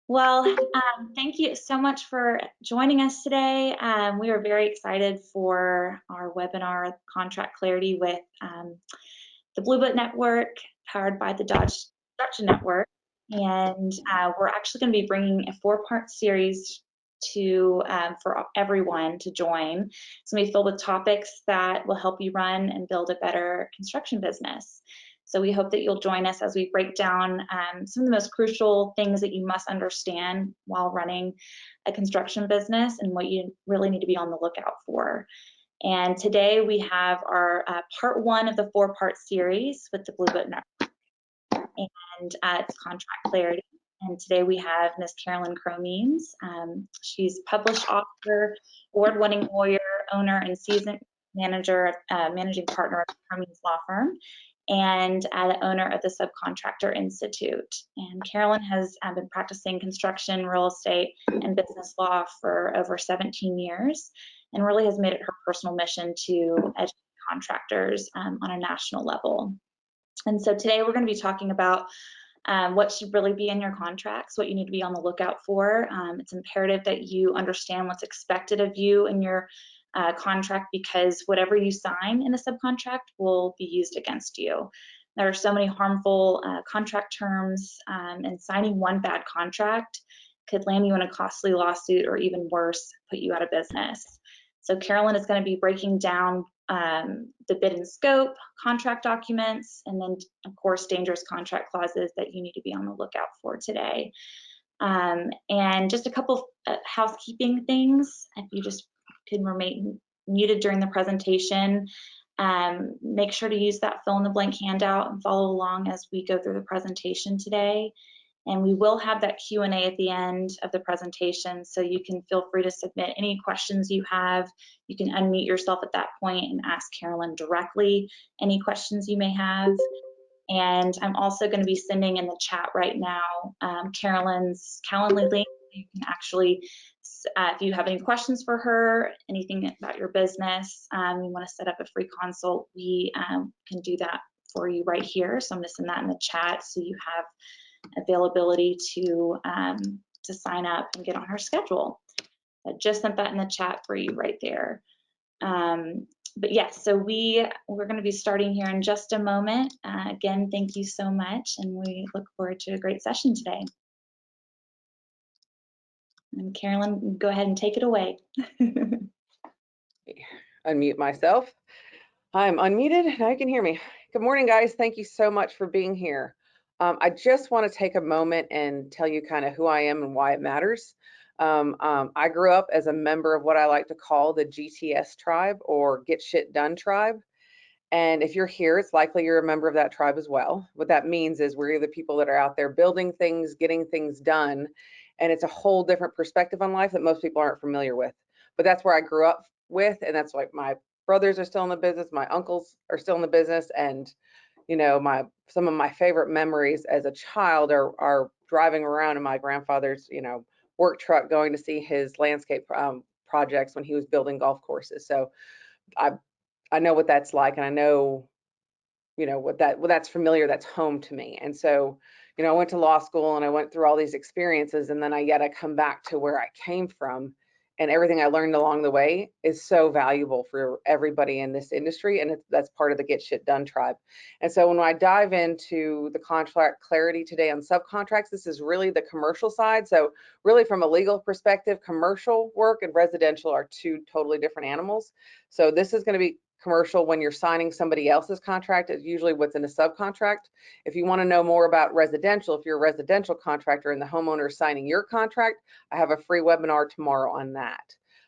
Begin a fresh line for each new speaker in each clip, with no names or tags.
Well, thank you so much for joining us today. We are very excited for our webinar, Contract Clarity, with the Blue Book Network, powered by the Dodge Construction Network. And we're actually going to be bringing a four-part series to for everyone to join. It's going to be filled with topics that will help you run and build a better construction business. So we hope that you'll join us as we break down some of the most crucial things that you must understand while running a construction business and what you really need to be on the lookout for. And today we have our part one of the four-part series with the Blue Book Network, and it's Contract Clarity. And today we have Ms. Karalynn Cromeens. She's published author, award-winning lawyer, owner, and seasoned manager, managing partner of Cromeens Law Firm, and the owner of the Subcontractor Institute. And Karalynn has been practicing construction, real estate, and business law for over 17 years, and really has made it her personal mission to educate contractors on a national level. And so today we're going to be talking about what should really be in your contracts, what you need to be on the lookout for. It's imperative that you understand what's expected of you in your contract, because whatever you sign in a subcontract will be used against you. There are so many harmful contract terms, and signing one bad contract could land you in a costly lawsuit, or even worse, put you out of business. So Karalynn is going to be breaking down the bid and scope, contract documents, and then, of course, dangerous contract clauses that you need to be on the lookout for today. And just a couple housekeeping things. If you just could remain muted during the presentation, make sure to use that fill in the blank handout and follow along as we go through the presentation today. And we will have that Q&A at the end of the presentation, so you can feel free to submit any questions you have. You can unmute yourself at that point and ask Karalynn directly any questions you may have. And I'm also going to be sending in the chat right now Karalynn's Calendly link. You can actually, if you have any questions for her, anything about your business, you want to set up a free consult, we can do that for you right here. So I'm going to send that in the chat so you have availability to sign up and get on her schedule. I just sent that in the chat for you right there. But yes, so we're going to be starting here in just a moment. Again, thank you so much, and we look forward to a great session today. And Karalynn, go ahead and take it away.
Unmute myself. I'm unmuted and I can hear me. Good morning, guys. Thank you so much for being here. I just want to take a moment and tell you kind of who I am and why it matters. I grew up as a member of what I like to call the GTS tribe, or Get Shit Done tribe. And if you're here, it's likely you're a member of that tribe as well. What that means is we're the people that are out there building things, getting things done. And it's a whole different perspective on life that most people aren't familiar with. But that's where I grew up with, and that's like my brothers are still in the business, my uncles are still in the business, and you know, some of my favorite memories as a child are driving around in my grandfather's, you know, work truck, going to see his landscape projects when he was building golf courses. So I know what that's like, and I know, you know, what that's familiar, that's home to me. And so, you know, I went to law school and I went through all these experiences, and then I come back to where I came from, and everything I learned along the way is so valuable for everybody in this industry, and that's part of the Get Shit Done tribe. And so when I dive into the contract clarity today on subcontracts, this is really the commercial side. So really from a legal perspective, commercial work and residential are two totally different animals. So this is going to be commercial when you're signing somebody else's contract. Is usually what's in a subcontract. If you want to know more about residential, if you're a residential contractor and the homeowner is signing your contract, I have a free webinar tomorrow on that,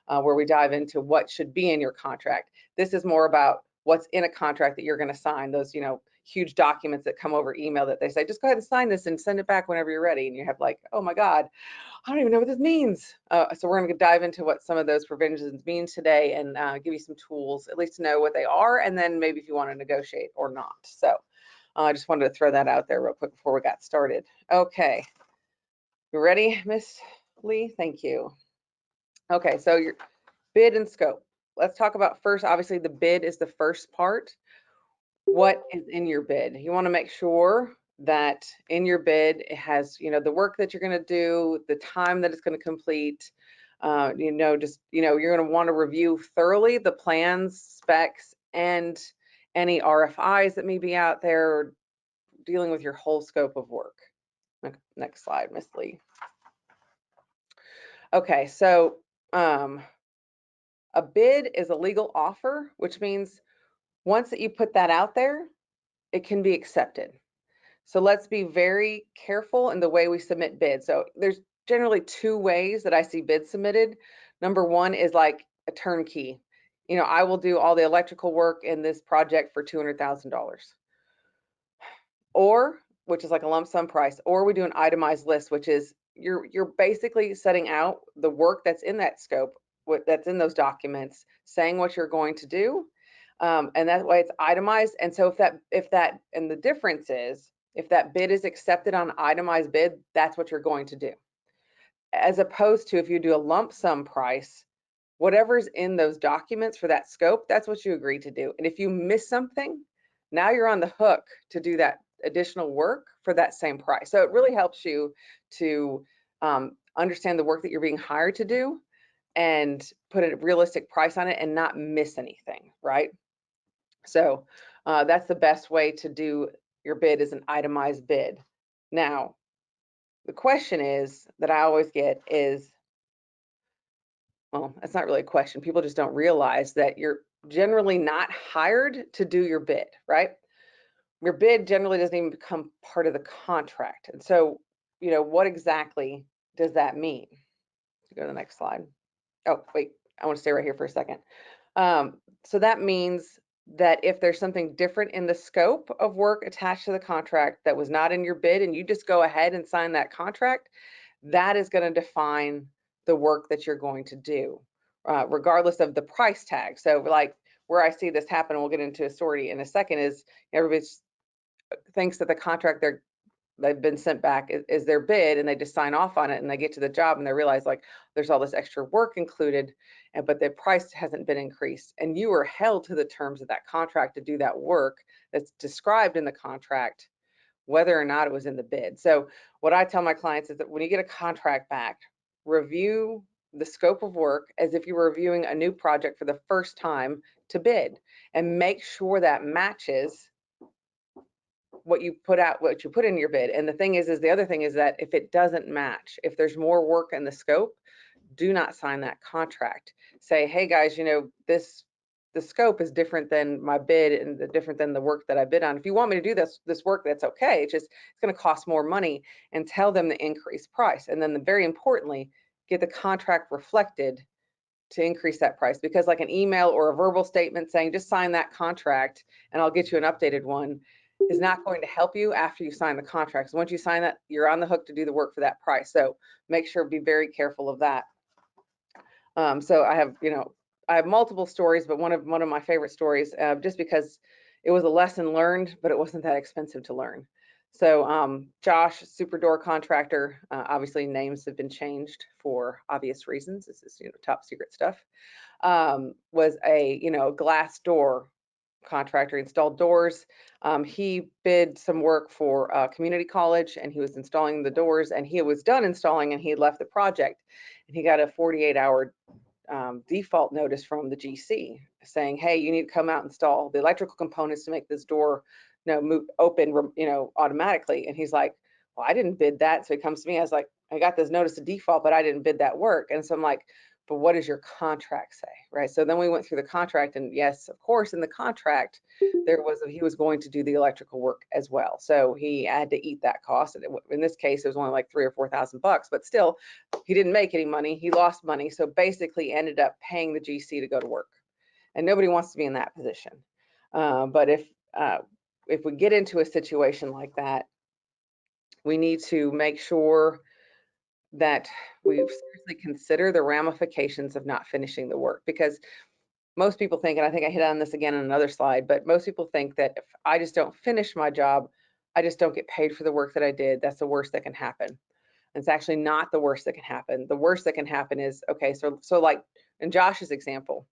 where we dive into what should be in your contract. This is more about what's in a contract that you're going to sign, those, you know, huge documents that come over email that they say, just go ahead and sign this and send it back whenever you're ready. And you have like, oh my God, I don't even know what this means. So we're going to dive into what some of those provisions mean today, and give you some tools, at least to know what they are, and then maybe if you want to negotiate or not. So I just wanted to throw that out there real quick before we got started. Okay, you ready, Miss Lee? Thank you. Okay, so your bid and scope. Let's talk about first, obviously the bid is the first part. What is in your bid? You want to make sure that in your bid it has, the work that you're going to do, the time that it's going to complete. You're going to want to review thoroughly the plans, specs, and any RFIs that may be out there dealing with your whole scope of work. Next slide, Miss Lee. Okay, so a bid is a legal offer, which means once that you put that out there, it can be accepted. So let's be very careful in the way we submit bids. So there's generally two ways that I see bids submitted. Number one is like a turnkey. I will do all the electrical work in this project for $200,000. Or, which is like a lump sum price, or we do an itemized list, which is you're basically setting out the work that's in that scope, that's in those documents, saying what you're going to do, and that way it's itemized. And so and the difference is, if that bid is accepted on itemized bid, that's what you're going to do. As opposed to if you do a lump sum price, whatever's in those documents for that scope, that's what you agree to do. And if you miss something, now you're on the hook to do that additional work for that same price. So it really helps you to understand the work that you're being hired to do and put a realistic price on it and not miss anything, right? So that's the best way to do your bid, is an itemized bid. Now, the question is that I always get is, well, that's not really a question. People just don't realize that you're generally not hired to do your bid, right? Your bid generally doesn't even become part of the contract. And so, what exactly does that mean? Go to the next slide. Oh, wait, I want to stay right here for a second. So that means that if there's something different in the scope of work attached to the contract that was not in your bid, and you just go ahead and sign that contract, that is going to define the work that you're going to do, regardless of the price tag. So like where I see this happen, we'll get into a story in a second, is everybody thinks that the contract they've been sent back is their bid, and they just sign off on it, and they get to the job and they realize like there's all this extra work included, but the price hasn't been increased, and you are held to the terms of that contract to do that work that's described in the contract, whether or not it was in the bid. So what I tell my clients is that when you get a contract back, review the scope of work as if you were reviewing a new project for the first time to bid, and make sure that matches what you put in your bid. And the thing is the other thing is that if it doesn't match, if there's more work in the scope, do not sign that contract. Say, hey guys, the scope is different than my bid and different than the work that I bid on. If you want me to do this work, that's okay. It's going to cost more money, and tell them the increased price. And then very importantly, get the contract reflected to increase that price, because like an email or a verbal statement saying just sign that contract and I'll get you an updated one is not going to help you after you sign the contract. So once you sign that, you're on the hook to do the work for that price. So make sure, be very careful of that. So I have multiple stories, but one of my favorite stories, just because it was a lesson learned, but it wasn't that expensive to learn. So Josh, super door contractor, obviously names have been changed for obvious reasons. This is top secret stuff. Was a glass door contractor, installed doors. He bid some work for a community college, and he was installing the doors, and he was done installing and he had left the project, and he got a 48-hour default notice from the GC saying, hey, you need to come out and install the electrical components to make this door open automatically. And he's like, well, I didn't bid that. So he comes to me, I was like, I got this notice of default, but I didn't bid that work. And so I'm like, but what does your contract say, right? So then we went through the contract, and yes, of course, in the contract, he was going to do the electrical work as well. So he had to eat that cost. And in this case, it was only like $3,000 or $4,000, but still, he didn't make any money. He lost money. So basically ended up paying the GC to go to work. And nobody wants to be in that position. But if we get into a situation like that, we need to make sure that we seriously consider the ramifications of not finishing the work, because most people think, and I think I hit on this again on another slide, but most people think that if I just don't finish my job, I just don't get paid for the work that I did. That's the worst that can happen. It's actually not the worst that can happen. The worst that can happen is, okay, so like in Josh's example,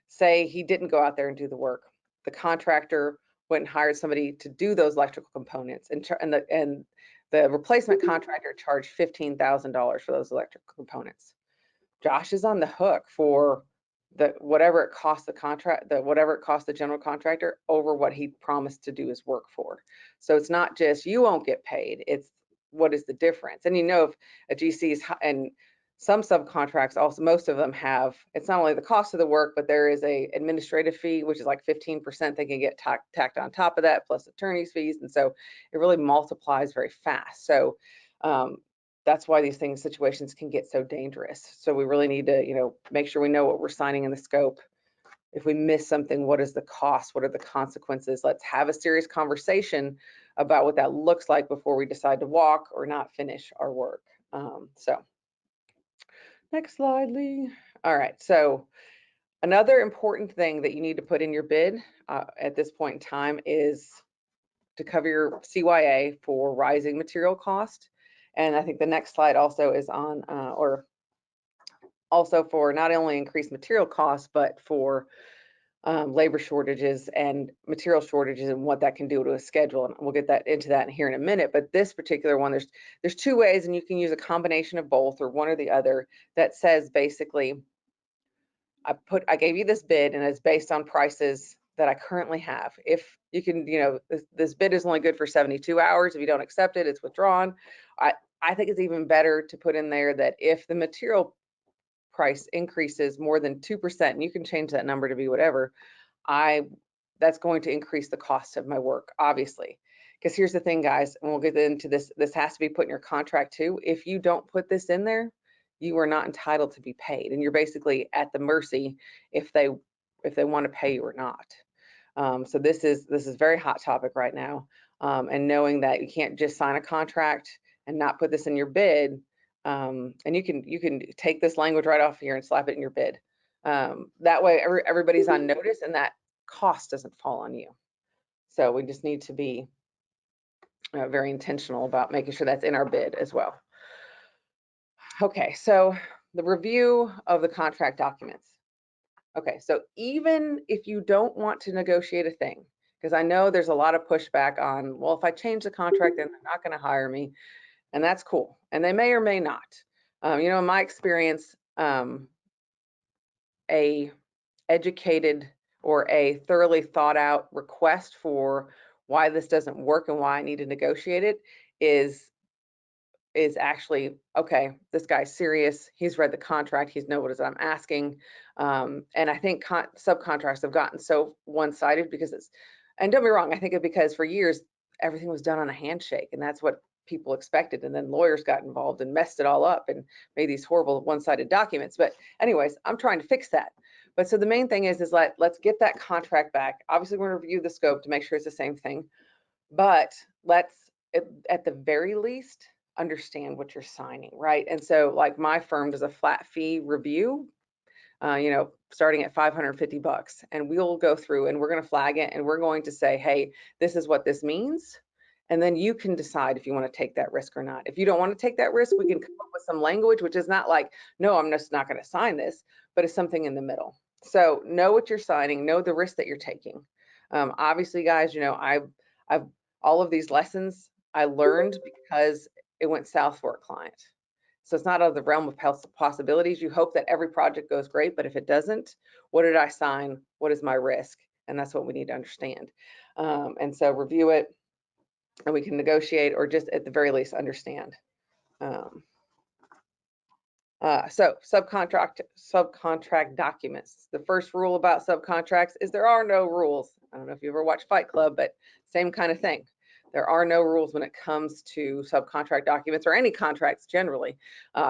say he didn't go out there and do the work. The contractor went and hired somebody to do those electrical components, and the replacement contractor charged $15,000 for those electrical components. Josh is on the hook for whatever it costs whatever it costs the general contractor over what he promised to do his work for. So it's not just you won't get paid, it's what is the difference. And if a GC is, and some subcontracts also, most of them have, it's not only the cost of the work, but there is a administrative fee, which is like 15% they can get tacked on top of that, plus attorney's fees. And so it really multiplies very fast. So that's why these situations can get so dangerous. So we really need to, make sure we know what we're signing in the scope. If we miss something, what is the cost? What are the consequences? Let's have a serious conversation about what that looks like before we decide to walk or not finish our work. So next slide, Lee. All right, so another important thing that you need to put in your bid at this point in time is to cover your CYA for rising material cost. And I think the next slide also is on, or also for not only increased material costs, but for labor shortages and material shortages and what that can do to a schedule. And we'll get into that here in a minute. But this particular one, there's two ways, and you can use a combination of both or one or the other, that says basically, I gave you this bid and it's based on prices that I currently have. If you can, this bid is only good for 72 hours. If you don't accept it, it's withdrawn. I think it's even better to put in there that if the material price increases more than 2%, and you can change that number to be whatever, that's going to increase the cost of my work, obviously. Because here's the thing, guys, and we'll get into this, this has to be put in your contract too. If you don't put this in there, you are not entitled to be paid, and you're basically at the mercy if they want to pay you or not. So this is very hot topic right now, and knowing that you can't just sign a contract and not put this in your bid, and you can take this language right off here and slap it in your bid. That way everybody's on notice and that cost doesn't fall on you. So we just need to be very intentional about making sure that's in our bid as well. Okay, so the review of the contract documents. Okay, so even if you don't want to negotiate a thing, because I know there's a lot of pushback on, well, if I change the contract, then they're not going to hire me, and that's cool. And they may or may not. In my experience, a educated or a thoroughly thought out request for why this doesn't work and why I need to negotiate it is actually, okay, this guy's serious. He's read the contract. He's know what I'm asking. And I think subcontracts have gotten so one-sided because and don't be wrong, I think it's because for years, everything was done on a handshake, and that's what people expected. And then lawyers got involved and messed it all up and made these horrible one-sided documents. But anyways, I'm trying to fix that. But so the main thing is let's get that contract back. Obviously, we're going to review the scope to make sure it's the same thing. But let's, at the very least, understand what you're signing, right? And so like my firm does a flat fee review, starting at $550, and we'll go through and we're going to flag it and we're going to say, hey, this is what this means. And then you can decide if you want to take that risk or not. If you don't want to take that risk, we can come up with some language, which is not like, no, I'm just not going to sign this, but it's something in the middle. So know what you're signing, know the risk that you're taking. Obviously, guys, I've all of these lessons I learned because it went south for a client. So it's not out of the realm of possibilities. You hope that every project goes great, but if it doesn't, what did I sign? What is my risk? And that's what we need to understand. And so review it, and we can negotiate, or just at the very least understand. So subcontract documents. The first rule about subcontracts is there are no rules. I don't know if you ever watched Fight Club, but same kind of thing. There are no rules when it comes to subcontract documents or any contracts generally.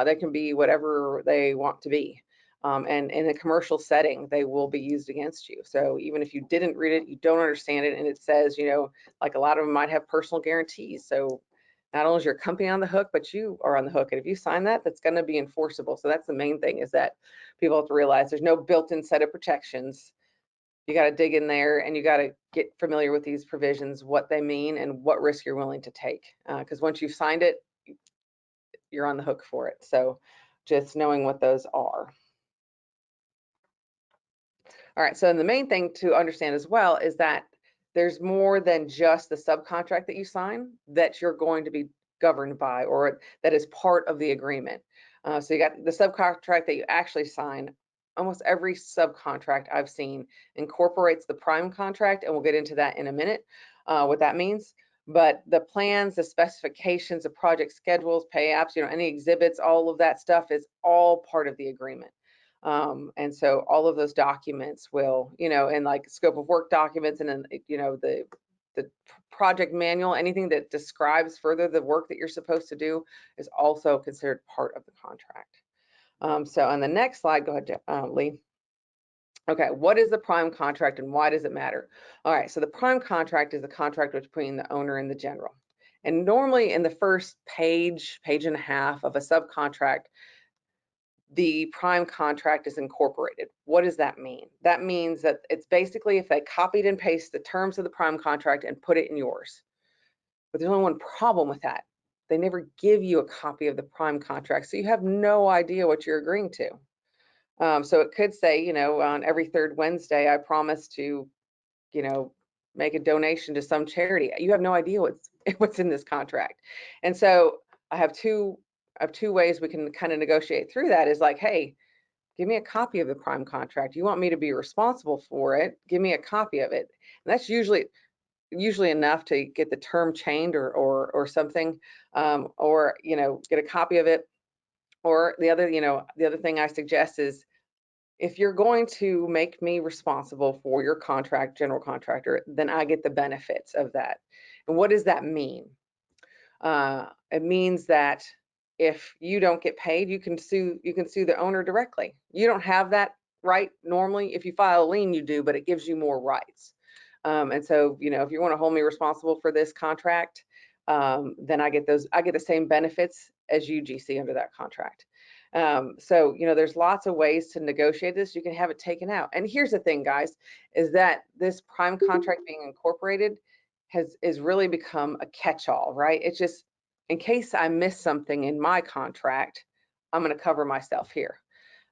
They can be whatever they want to be. And in a commercial setting, they will be used against you. So even if you didn't read it, you don't understand it, and it says, like a lot of them might have personal guarantees. So not only is your company on the hook, but you are on the hook. And if you sign that, that's going to be enforceable. So that's the main thing, is that people have to realize there's no built-in set of protections. You got to dig in there and you got to get familiar with these provisions, what they mean and what risk you're willing to take. Because once you've signed it, you're on the hook for it. So just knowing what those are. All right, so the main thing to understand as well is that there's more than just the subcontract that you sign that you're going to be governed by, or that is part of the agreement. So you got the subcontract that you actually sign. Almost every subcontract I've seen incorporates the prime contract, and we'll get into that in a minute, what that means. But the plans, the specifications, the project schedules, pay apps, any exhibits, all of that stuff is all part of the agreement. And so all of those documents will, and like scope of work documents, and then, the project manual, anything that describes further the work that you're supposed to do is also considered part of the contract. So on the next slide, go ahead, Lee. Okay, what is the prime contract and why does it matter? All right, so the prime contract is the contract between the owner and the general. And normally in the first page and a half of a subcontract, the prime contract is incorporated. What does that mean? That means that it's basically if they copied and pasted the terms of the prime contract and put it in yours. But there's only one problem with that. They never give you a copy of the prime contract, so you have no idea what you're agreeing to. So it could say, on every third Wednesday, I promise to, make a donation to some charity. You have no idea what's in this contract. And so I have two ways we can kind of negotiate through that. Is like, hey, give me a copy of the prime contract. You want me to be responsible for it? Give me a copy of it. And that's usually enough to get the term changed or something, or get a copy of it. Or the other thing I suggest is, if you're going to make me responsible for your contract, general contractor, then I get the benefits of that. And what does that mean? It means that if you don't get paid, you can sue the owner directly. You don't have that right normally. If you file a lien, you do, but it gives you more rights. And so, if you want to hold me responsible for this contract, then I get the same benefits as you, GC, under that contract. So, there's lots of ways to negotiate this. You can have it taken out. And here's the thing, guys, is that this prime contract being incorporated is really become a catch-all, right? It's just, in case I miss something in my contract, I'm going to cover myself here.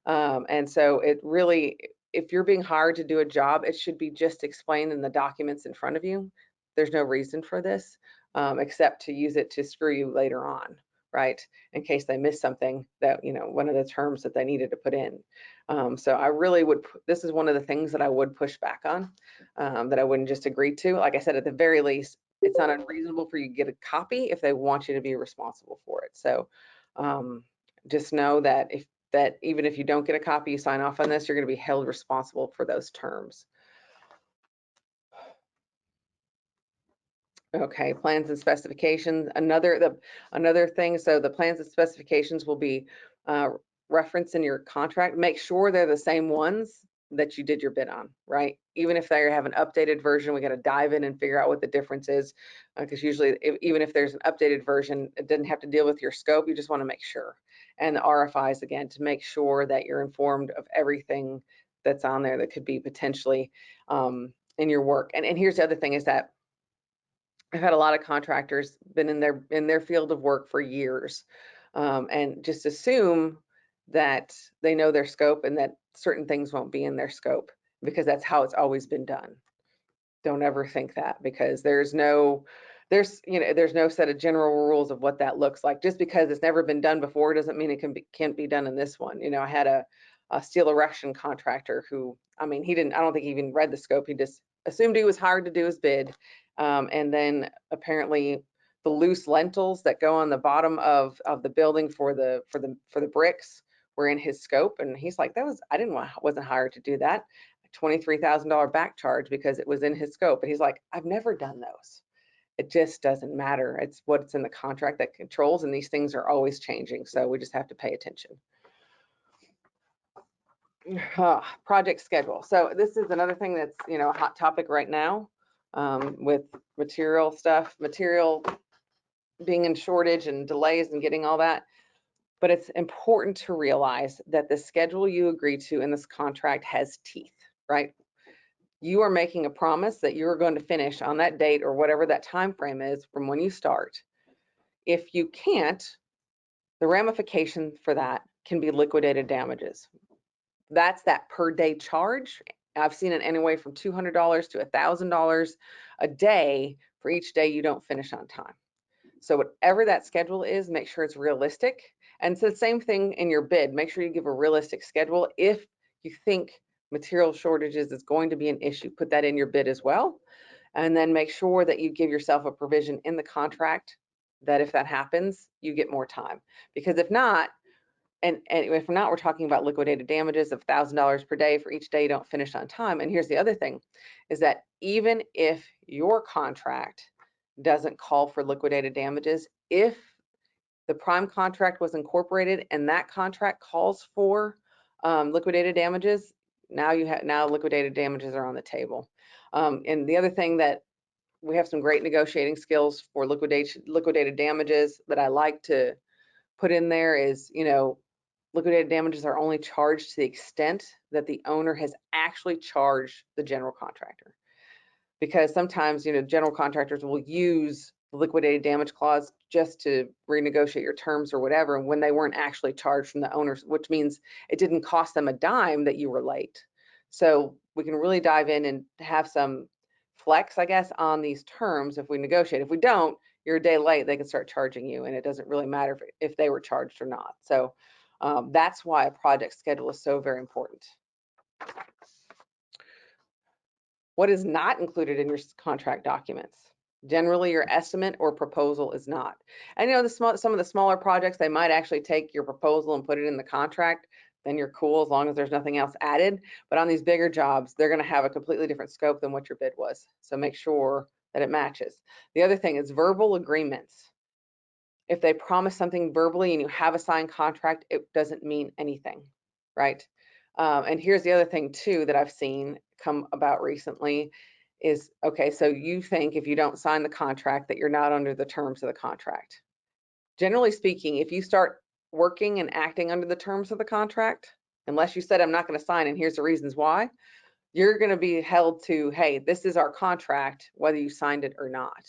And so it really, if you're being hired to do a job, it should be just explained in the documents in front of you. There's no reason for this, except to use it to screw you later on, right? In case they miss something that, one of the terms that they needed to put in. So I really would, this is one of the things that I would push back on, that I wouldn't just agree to. Like I said, at the very least, it's not unreasonable for you to get a copy if they want you to be responsible for it. So just know that even if you don't get a copy, you sign off on this, you're going to be held responsible for those terms. Okay, plans and specifications. Another thing, so the plans and specifications will be referenced in your contract. Make sure they're the same ones that you did your bid on, right? Even if they have an updated version, we got to dive in and figure out what the difference is, because usually, even if there's an updated version, it doesn't have to deal with your scope. You just want to make sure. And the RFIs, again, to make sure that you're informed of everything that's on there that could be potentially in your work. And here's the other thing is that I've had a lot of contractors been in their field of work for years, and just assume that they know their scope and that certain things won't be in their scope because that's how it's always been done. Don't ever think that, because there's no set of general rules of what that looks like. Just because it's never been done before doesn't mean it can't be done in this one. I had a steel erection contractor who, I don't think he even read the scope. He just assumed he was hired to do his bid. And then apparently the loose lentils that go on the bottom of the building for the bricks were in his scope. And he's like, wasn't hired to do that. $23,000 back charge because it was in his scope. And he's like, I've never done those. It just doesn't matter. It's what's in the contract that controls, and these things are always changing. So we just have to pay attention. Project schedule. So this is another thing that's, a hot topic right now, with material being in shortage and delays and getting all that. But it's important to realize that the schedule you agree to in this contract has teeth, right? You are making a promise that you're going to finish on that date or whatever that time frame is from when you start. If you can't, the ramification for that can be liquidated damages. That's that per day charge I've seen it anywhere from $200 to $1,000 a day for each day you don't finish on time. So whatever that schedule is, make sure it's realistic. And it's the same thing in your bid. Make sure you give a realistic schedule. If you think material shortages is going to be an issue, put that in your bid as well. And then make sure that you give yourself a provision in the contract that if that happens, you get more time. Because if not, and if not, we're talking about liquidated damages of $1,000 per day for each day you don't finish on time. And here's the other thing, is that even if your contract doesn't call for liquidated damages, if the prime contract was incorporated and that contract calls for liquidated damages, now liquidated damages are on the table. And the other thing that we have some great negotiating skills for liquidated damages that I like to put in there is, liquidated damages are only charged to the extent that the owner has actually charged the general contractor. Because sometimes, general contractors will use the liquidated damage clause just to renegotiate your terms or whatever, when they weren't actually charged from the owners, which means it didn't cost them a dime that you were late. So we can really dive in and have some flex, I guess, on these terms if we negotiate. If we don't, you're a day late, they can start charging you, and it doesn't really matter if they were charged or not. So that's why a project schedule is so very important. What is not included in your contract documents? Generally, your estimate or proposal is not. And some of the smaller projects, they might actually take your proposal and put it in the contract. Then you're cool as long as there's nothing else added. But on these bigger jobs, they're going to have a completely different scope than what your bid was. So make sure that it matches. The other thing is verbal agreements. If they promise something verbally and you have a signed contract, it doesn't mean anything, right? And here's the other thing too that I've seen come about recently is, okay, so you think if you don't sign the contract that you're not under the terms of the contract. Generally speaking, if you start working and acting under the terms of the contract, unless you said I'm not going to sign and here's the reasons why, you're going to be held to, hey, this is our contract, whether you signed it or not.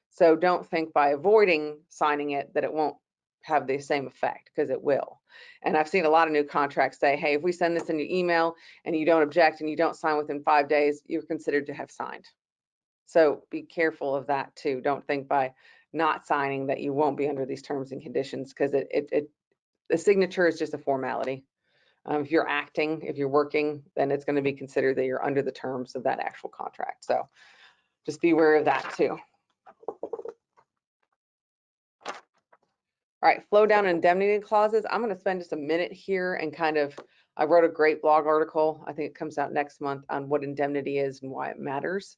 So don't think by avoiding signing it that it won't have the same effect, because it will. And I've seen a lot of new contracts say, hey, if we send this in your email and you don't object and you don't sign within 5 days, you're considered to have signed. So be careful of that too. Don't think by not signing that you won't be under these terms and conditions, because the signature is just a formality. If you're acting, if you're working, then it's going to be considered that you're under the terms of that actual contract. So just be aware of that too. All right, flow down indemnity clauses. I'm going to spend just a minute here and I wrote a great blog article. I think it comes out next month on what indemnity is and why it matters.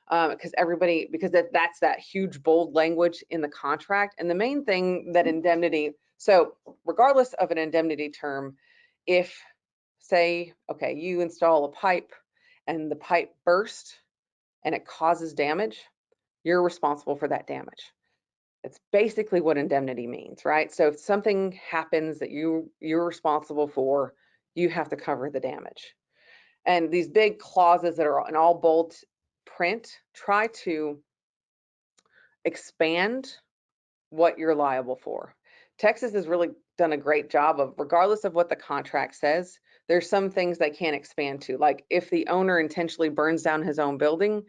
Because that's that huge bold language in the contract. And the main thing that indemnity, so regardless of an indemnity term, if say, okay, you install a pipe and the pipe burst and it causes damage, you're responsible for that damage. It's basically what indemnity means, right? So if something happens that you're responsible for, you have to cover the damage. And these big clauses that are in all bold print try to expand what you're liable for. Texas has really done a great job of, regardless of what the contract says, there's some things they can't expand to. Like if the owner intentionally burns down his own building,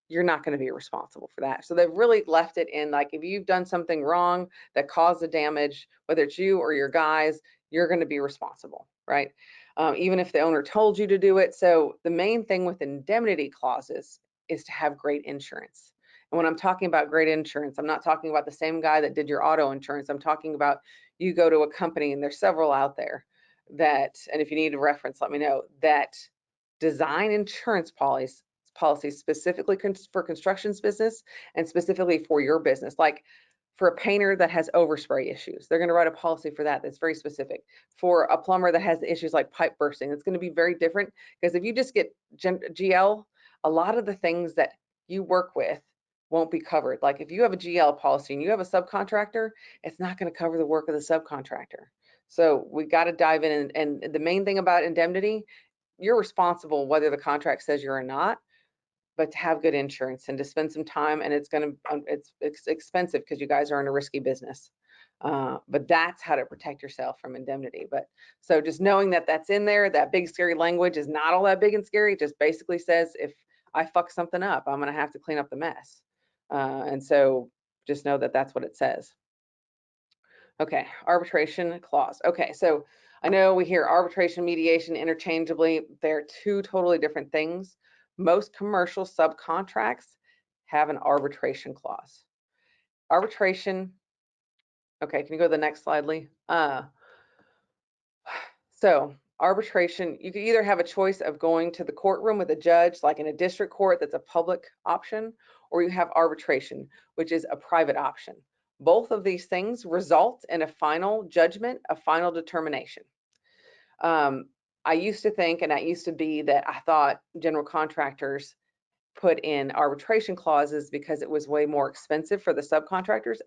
you're not going to be responsible for that. So they've really left it in, like, if you've done something wrong that caused the damage, whether it's you or your guys, you're going to be responsible, right? Even if the owner told you to do it. So the main thing with indemnity clauses is to have great insurance. And when I'm talking about great insurance, I'm not talking about the same guy that did your auto insurance. I'm talking about you go to a company, and there's several out there that, and if you need a reference, let me know, that design insurance policies specifically for construction's business and specifically for your business. Like for a painter that has overspray issues, they're going to write a policy for that that's very specific. For a plumber that has issues like pipe bursting, it's going to be very different, because if you just get GL, a lot of the things that you work with won't be covered. Like if you have a GL policy and you have a subcontractor, it's not going to cover the work of the subcontractor. So we got to dive in, and the main thing about indemnity, you're responsible whether the contract says you're or not, but to have good insurance and to spend some time, and it's expensive because you guys are in a risky business. But that's how to protect yourself from indemnity. But so just knowing that that's in there, that big scary language is not all that big and scary. It just basically says if I fuck something up, I'm going to have to clean up the mess. And so just know that that's what it says. Okay, arbitration clause. Okay, so I know we hear arbitration, mediation interchangeably. They're two totally different things. Most commercial subcontracts have an arbitration clause. Arbitration, okay, can you go to the next slide, Lee? So arbitration, you can either have a choice of going to the courtroom with a judge, like in a district court, that's a public option, or you have arbitration, which is a private option. Both of these things result in a final judgment, a final determination. I used to think, and that used to be that I thought general contractors put in arbitration clauses because it was way more expensive for the subcontractors,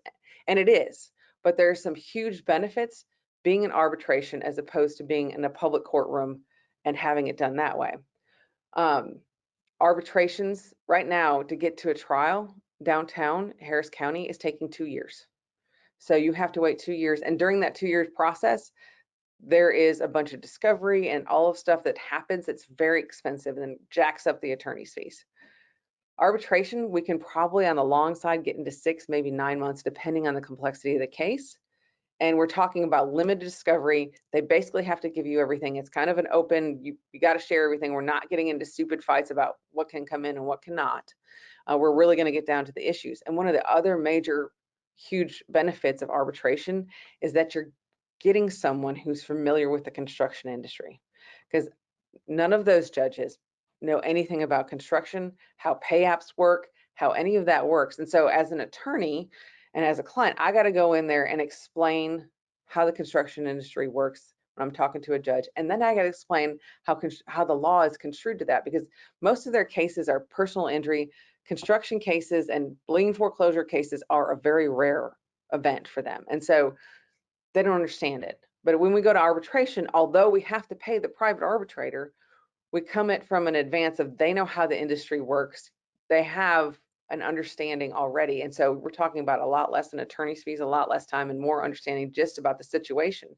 and it is, but there's some huge benefits being in arbitration as opposed to being in a public courtroom and having it done that way. Arbitrations right now to get to a trial downtown Harris County is taking 2 years. So you have to wait 2 years, and during that 2 years process, there is a bunch of discovery and all of stuff that happens. It's very expensive and jacks up the attorney's fees. Arbitration, we can probably on the long side get into 6, maybe 9 months, depending on the complexity of the case. And we're talking about limited discovery. They basically have to give you everything. It's kind of an open, you got to share everything. We're not getting into stupid fights about what can come in and what cannot. We're really going to get down to the issues. And one of the other major huge benefits of arbitration is that you're getting someone who's familiar with the construction industry, because none of those judges know anything about construction, how pay apps work, how any of that works. And so as an attorney and as a client, I got to go in there and explain how the construction industry works when I'm talking to a judge. And then I got to explain how the law is construed to that, because most of their cases are personal injury. Construction cases and lien foreclosure cases are a very rare event for them. And so they don't understand it. But when we go to arbitration, although we have to pay the private arbitrator, we come at from an advance of they know how the industry works. They have an understanding already. And so we're talking about a lot less in attorney's fees, a lot less time, and more understanding just about the situation.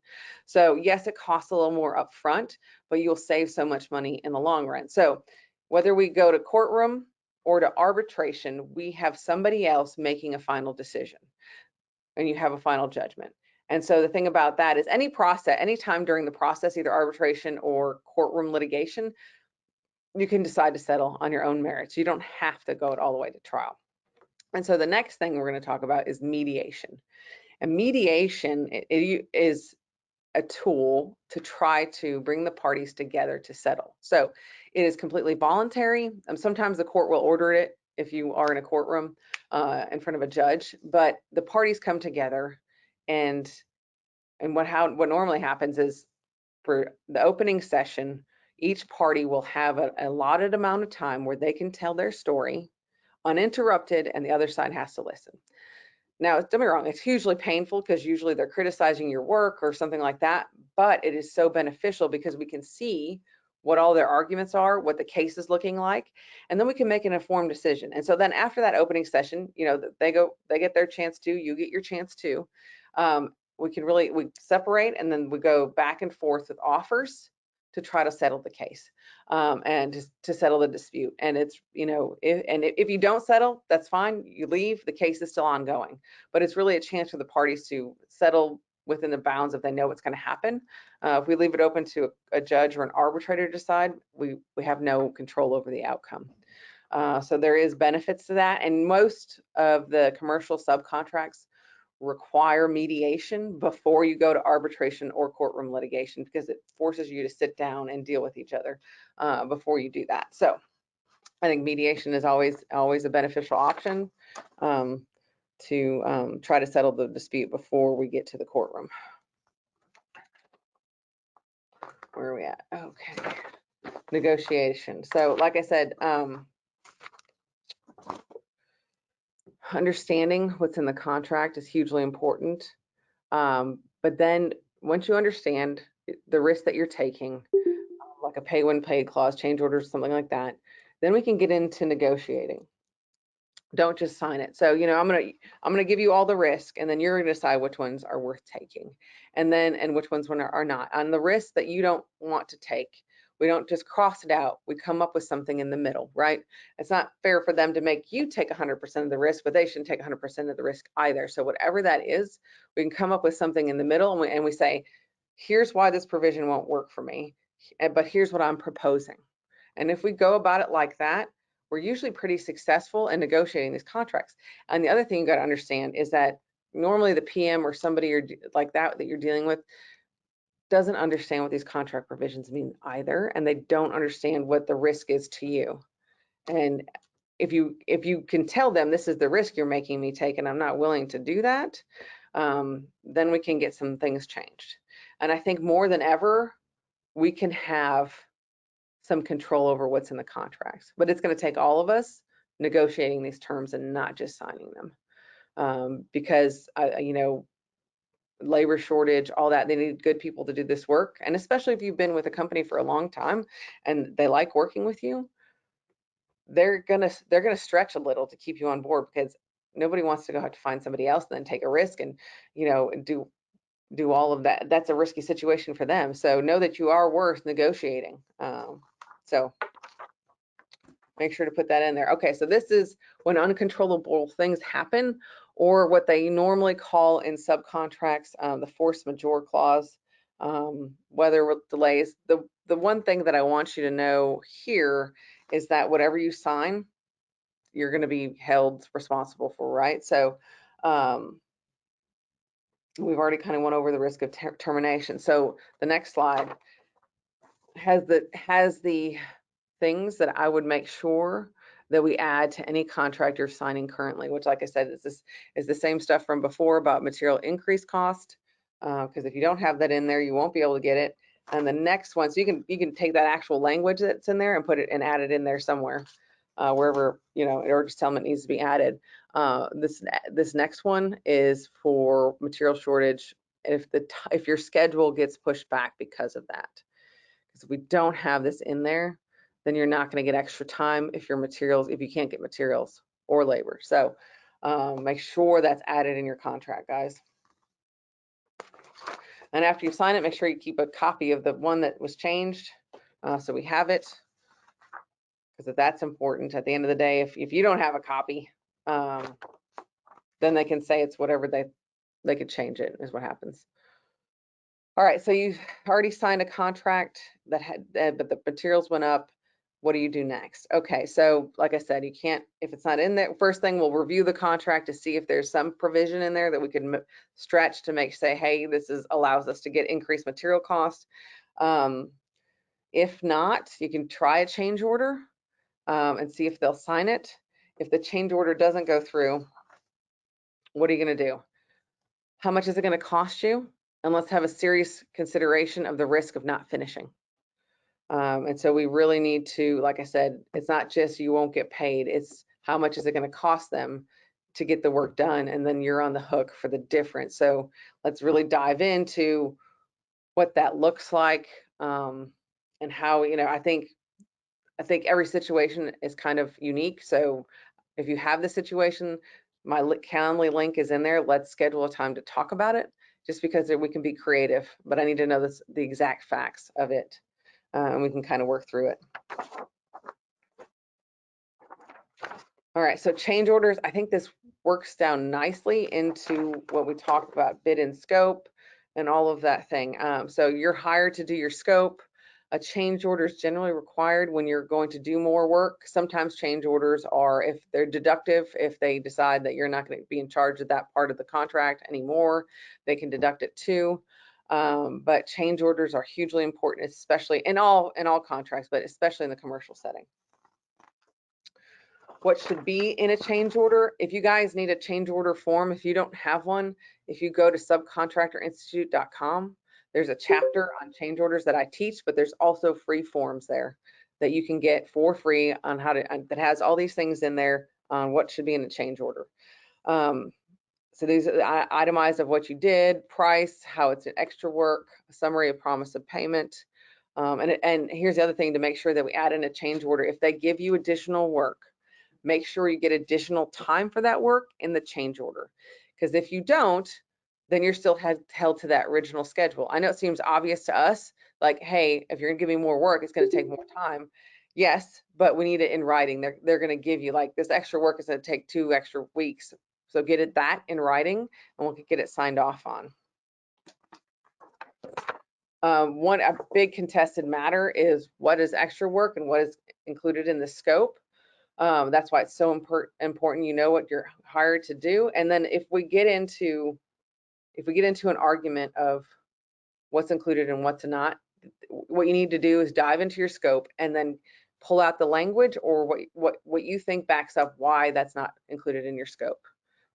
So yes, it costs a little more upfront, but you'll save so much money in the long run. So whether we go to courtroom or to arbitration, we have somebody else making a final decision and you have a final judgment. And so the thing about that is anytime during the process, either arbitration or courtroom litigation, you can decide to settle on your own merits. You don't have to go all the way to trial. And so the next thing we're going to talk about is mediation. And mediation is a tool to try to bring the parties together to settle. So it is completely voluntary. Sometimes the court will order it if you are in a courtroom in front of a judge, but the parties come together, and what normally happens is for the opening session, each party will have an allotted amount of time where they can tell their story uninterrupted, and the other side has to listen. Now, don't get me wrong, it's hugely painful because usually they're criticizing your work or something like that, but it is so beneficial because we can see what all their arguments are, what the case is looking like, and then we can make an informed decision. And so then after that opening session, they get their chance too, you get your chance too. We separate, and then we go back and forth with offers to try to settle the case and to settle the dispute. And it's, if you don't settle, that's fine. You leave, the case is still ongoing. But it's really a chance for the parties to settle within the bounds if they know what's going to happen. If we leave it open to a judge or an arbitrator to decide, we have no control over the outcome. So there is benefits to that. And most of the commercial subcontracts require mediation before you go to arbitration or courtroom litigation, because it forces you to sit down and deal with each other before you do that. So I think mediation is always a beneficial option to try to settle the dispute before we get to the courtroom. Where are we at? Okay, negotiation. So like I said, understanding what's in the contract is hugely important. But then once you understand the risk that you're taking, like a pay when paid clause, change orders, something like that, then we can get into negotiating. Don't just sign it. So, I'm gonna give you all the risk, and then you're gonna decide which ones are worth taking, and which ones are not. On the risk that you don't want to take, we don't just cross it out. We come up with something in the middle, right? It's not fair for them to make you take 100% of the risk, but they shouldn't take 100% of the risk either. So whatever that is, we can come up with something in the middle, and we say, here's why this provision won't work for me, but here's what I'm proposing. And if we go about it like that, we're usually pretty successful in negotiating these contracts. And the other thing you got to understand is that normally the PM or somebody like that you're dealing with doesn't understand what these contract provisions mean either, and they don't understand what the risk is to you. And if you can tell them this is the risk you're making me take and I'm not willing to do that, then we can get some things changed. And I think more than ever, we can have some control over what's in the contracts, but it's going to take all of us negotiating these terms and not just signing them, because labor shortage, all that, they need good people to do this work. And especially if you've been with a company for a long time and they like working with you, they're gonna stretch a little to keep you on board, because nobody wants to go have to find somebody else and then take a risk and do all of that. That's a risky situation for them. So know that you are worth negotiating. So make sure to put that in there. Okay, so this is when uncontrollable things happen, or what they normally call in subcontracts the force majeure clause, weather delays. The one thing that I want you to know here is that whatever you sign, you're going to be held responsible for, right? So we've already kind of went over the risk of termination. So the next slide has the things that I would make sure that we add to any contract you're signing currently, which, like I said, is the same stuff from before about material increase cost, because if you don't have that in there, you won't be able to get it. And the next one, so you can take that actual language that's in there and put it and add it in there somewhere, wherever, or just tell them it needs to be added. This next one is for material shortage if your schedule gets pushed back because of that. Because if we don't have this in there, then you're not going to get extra time if you can't get materials or labor. So make sure that's added in your contract, guys. And after you sign it, make sure you keep a copy of the one that was changed, so we have it, because that's important. At the end of the day, if you don't have a copy, then they can say it's whatever they could change it, is what happens. All right, so you've already signed a contract but the materials went up. What do you do next? Okay, so like I said, you can't, if it's not in there, first thing, we'll review the contract to see if there's some provision in there that we can stretch to say, hey, this allows us to get increased material cost. If not, you can try a change order and see if they'll sign it. If the change order doesn't go through, what are you going to do? How much is it going to cost you? And let's have a serious consideration of the risk of not finishing. And so we really need to, like I said, it's not just you won't get paid, it's how much is it going to cost them to get the work done, and then you're on the hook for the difference. So let's really dive into what that looks like, and how, I think every situation is kind of unique. So if you have the situation, my Calendly link is in there. Let's schedule a time to talk about it, just because we can be creative, but I need to know the exact facts of it. And we can kind of work through it. All right, so change orders, I think this works down nicely into what we talked about, bid and scope and all of that thing. So you're hired to do your scope. A change order is generally required when you're going to do more work. Sometimes change orders are, if they're deductive, if they decide that you're not going to be in charge of that part of the contract anymore, they can deduct it too. But change orders are hugely important, especially in all contracts, but especially in the commercial setting. What should be in a change order? If you guys need a change order form, if you don't have one, if you go to subcontractorinstitute.com, there's a chapter on change orders that I teach, but there's also free forms there that you can get for free on that has all these things in there on what should be in a change order. So these are itemized of what you did, price, how it's an extra work, a summary of promise of payment. And here's the other thing to make sure that we add in a change order. If they give you additional work, make sure you get additional time for that work in the change order. Because if you don't, then you're still held to that original schedule. I know it seems obvious to us, like, hey, if you're gonna give me more work, it's gonna take more time. Yes, but we need it in writing. They're gonna give you, like, this extra work is gonna take 2 extra weeks. So get that in writing, and we'll get it signed off on. A big contested matter is what is extra work and what is included in the scope. That's why it's so important you know what you're hired to do. And then if we get into an argument of what's included and what's not, what you need to do is dive into your scope and then pull out the language or what you think backs up why that's not included in your scope.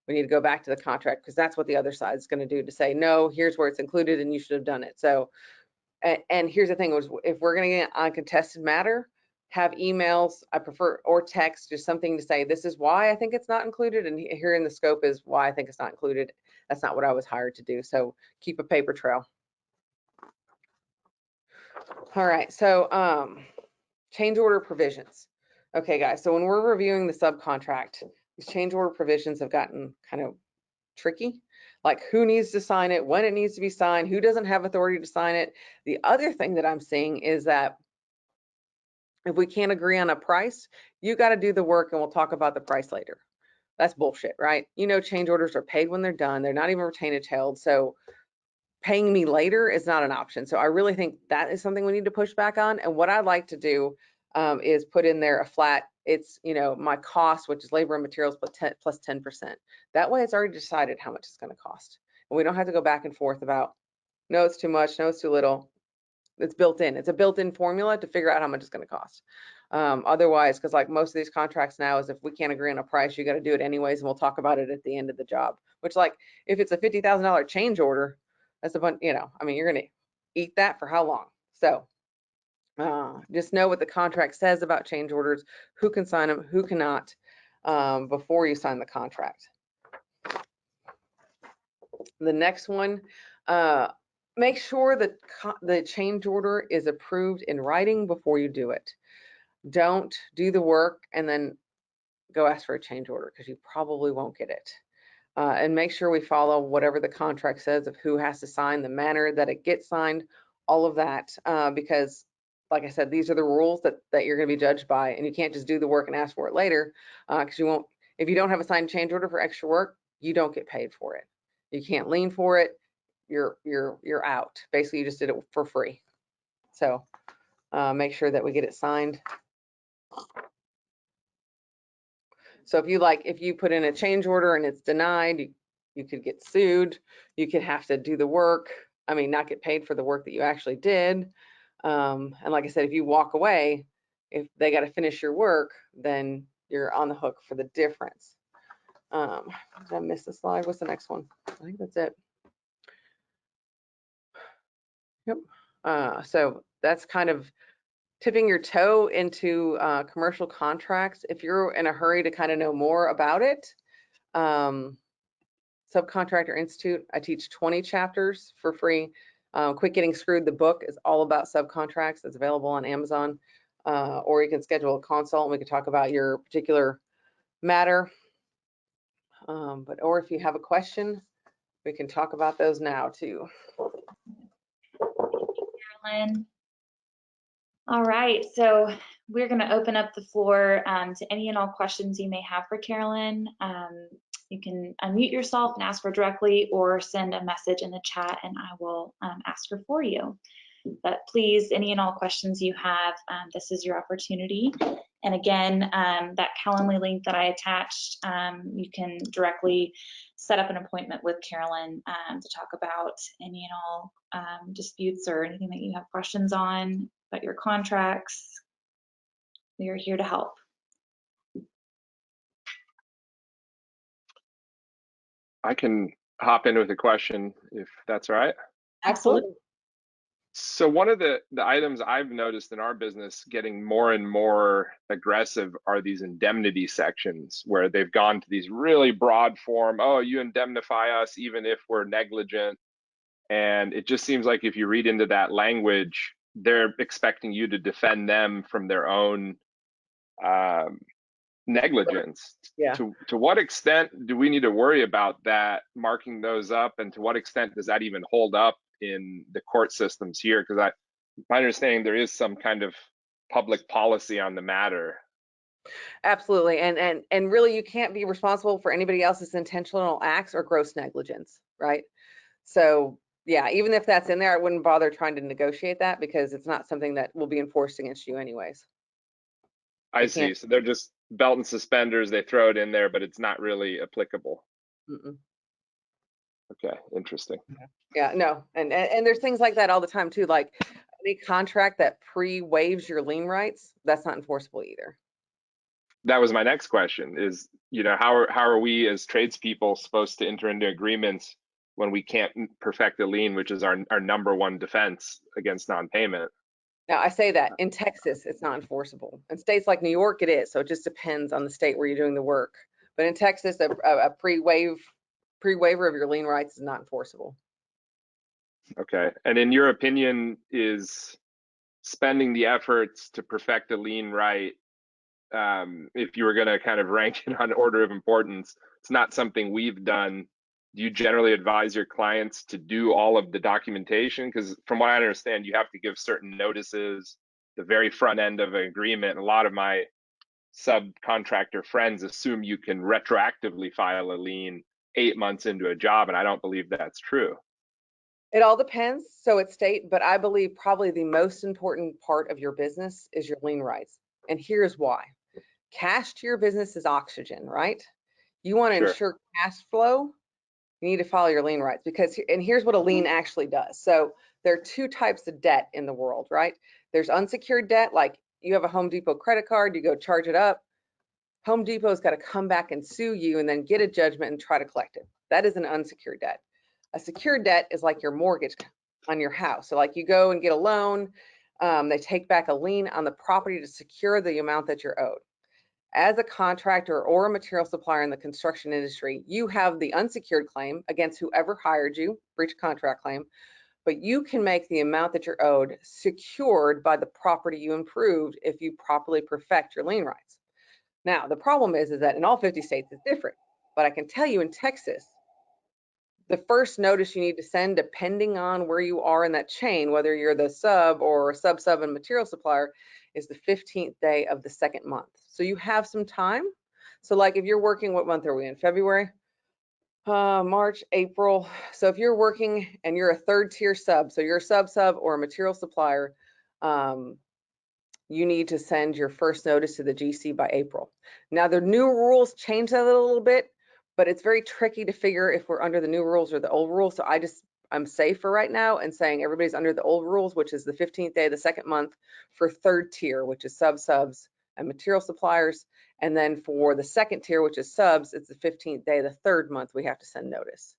We need to go back to the contract, because that's what the other side is going to do, to say, no, here's where it's included and you should have done it. So, and here's the thing, if we're going to get on contested matter, have emails, I prefer, or text, just something to say, this is why I think it's not included, and here in the scope is why I think it's not included. That's not what I was hired to do. So keep a paper trail. All right, so change order provisions. Okay, guys, so when we're reviewing the subcontract, these change order provisions have gotten kind of tricky, like who needs to sign it, when it needs to be signed, who doesn't have authority to sign it. The other thing that I'm seeing is that if we can't agree on a price, you got to do the work and we'll talk about the price later. That's bullshit, right? You know, change orders are paid when they're done. They're not even retainage held. So paying me later is not an option. So I really think that is something we need to push back on. And what I'd like to do is put in there a flat, it's, you know, my cost, which is labor and materials plus 10%. That way it's already decided how much it's going to cost. And we don't have to go back and forth about, no, it's too much, no, it's too little. It's built in. It's a built-in formula to figure out how much it's going to cost. Otherwise, because like most of these contracts now is if we can't agree on a price, you got to do it anyways, and we'll talk about it at the end of the job. Which, like, if it's a $50,000 change order, that's a bunch, you know, I mean, you're going to eat that for how long? So just know what the contract says about change orders, who can sign them, who cannot, before you sign the contract. The next one, make sure that the change order is approved in writing before you do it. Don't do the work and then go ask for a change order, because you probably won't get it. And make sure we follow whatever the contract says of who has to sign, the manner that it gets signed, all of that, because like I said, these are the rules that you're going to be judged by, and you can't just do the work and ask for it later, because you won't. If you don't have a signed change order for extra work, you don't get paid for it. You can't lien for it. You're out. Basically, you just did it for free. So make sure that we get it signed. So if you put in a change order and it's denied, you could get sued. You could have to do the work. I mean, not get paid for the work that you actually did. And like I said, if you walk away, if they got to finish your work, then you're on the hook for the difference. Did I miss the slide? What's the next one? I think that's it. Yep. So that's kind of tipping your toe into commercial contracts. If you're in a hurry to kind of know more about it, Subcontractor Institute, I teach 20 chapters for free. Quit Getting Screwed, the book, is all about subcontracts. It's available on Amazon, or you can schedule a consult and we can talk about your particular matter. Or if you have a question, we can talk about those now too.
Karalynn. All right, so we're going to open up the floor to any and all questions you may have for Karalynn. You can unmute yourself and ask her directly, or send a message in the chat and I will ask her for you. But please, any and all questions you have, this is your opportunity. And again, that Calendly link that I attached, you can directly set up an appointment with Karalynn to talk about any and all disputes or anything that you have questions on about your contracts. We are here to help.
I can hop in with a question if that's all right.
Absolutely.
So one of the items I've noticed in our business getting more and more aggressive are these indemnity sections, where they've gone to these really broad form, oh, you indemnify us even if we're negligent. And it just seems like if you read into that language, they're expecting you to defend them from their own negligence.
Yeah.
To what extent do we need to worry about that, marking those up, and to what extent does that even hold up in the court systems here? Because my understanding, there is some kind of public policy on the matter.
Absolutely. And really, you can't be responsible for anybody else's intentional acts or gross negligence, right? So yeah, even if that's in there, I wouldn't bother trying to negotiate that because it's not something that will be enforced against you anyways.
I see. So they're just belt and suspenders. They throw it in there, but it's not really applicable.
Mm-mm.
Okay, interesting.
Yeah, no, and there's things like that all the time too. Like any contract that pre-waives your lien rights, that's not enforceable either.
That was my next question is, how are we as tradespeople supposed to enter into agreements when we can't perfect a lien, which is our number one defense against non-payment?
Now, I say that in Texas, it's not enforceable. In states like New York, it is. So it just depends on the state where you're doing the work. But in Texas, a pre-waiver of your lien rights is not enforceable.
Okay. And in your opinion, is spending the efforts to perfect a lien right, if you were going to kind of rank it on order of importance, it's not something we've done. Do you generally advise your clients to do all of the documentation? Because from what I understand, you have to give certain notices, the very front end of an agreement. A lot of my subcontractor friends assume you can retroactively file a lien 8 months into a job, and I don't believe that's true.
It all depends. So it's state, but I believe probably the most important part of your business is your lien rights. And here's why. Cash to your business is oxygen, right? You want to
Sure.
ensure cash flow, you need to follow your lien rights because, and here's what a lien actually does. So there are two types of debt in the world, right? There's unsecured debt, like you have a Home Depot credit card, you go charge it up. Home Depot's got to come back and sue you and then get a judgment and try to collect it. That is an unsecured debt. A secured debt is like your mortgage on your house. So like you go and get a loan, they take back a lien on the property to secure the amount that you're owed. As a contractor or a material supplier in the construction industry, you have the unsecured claim against whoever hired you, breach of contract claim, but you can make the amount that you're owed secured by the property you improved if you properly perfect your lien rights. Now, the problem is that in all 50 states it's different, but I can tell you in Texas, the first notice you need to send, depending on where you are in that chain, whether you're the sub or sub and material supplier, is the 15th day of the second month. So you have some time. So like if you're working, what month are we in? February, March, April. So if you're working and you're a third tier sub, so you're a sub or a material supplier, you need to send your first notice to the GC by April. Now the new rules change that a little bit, but it's very tricky to figure if we're under the new rules or the old rules. So I'm safe for right now and saying everybody's under the old rules, which is the 15th day of the second month for third tier, which is subs and material suppliers. And then for the second tier, which is subs, it's the 15th day of the third month we have to send notice.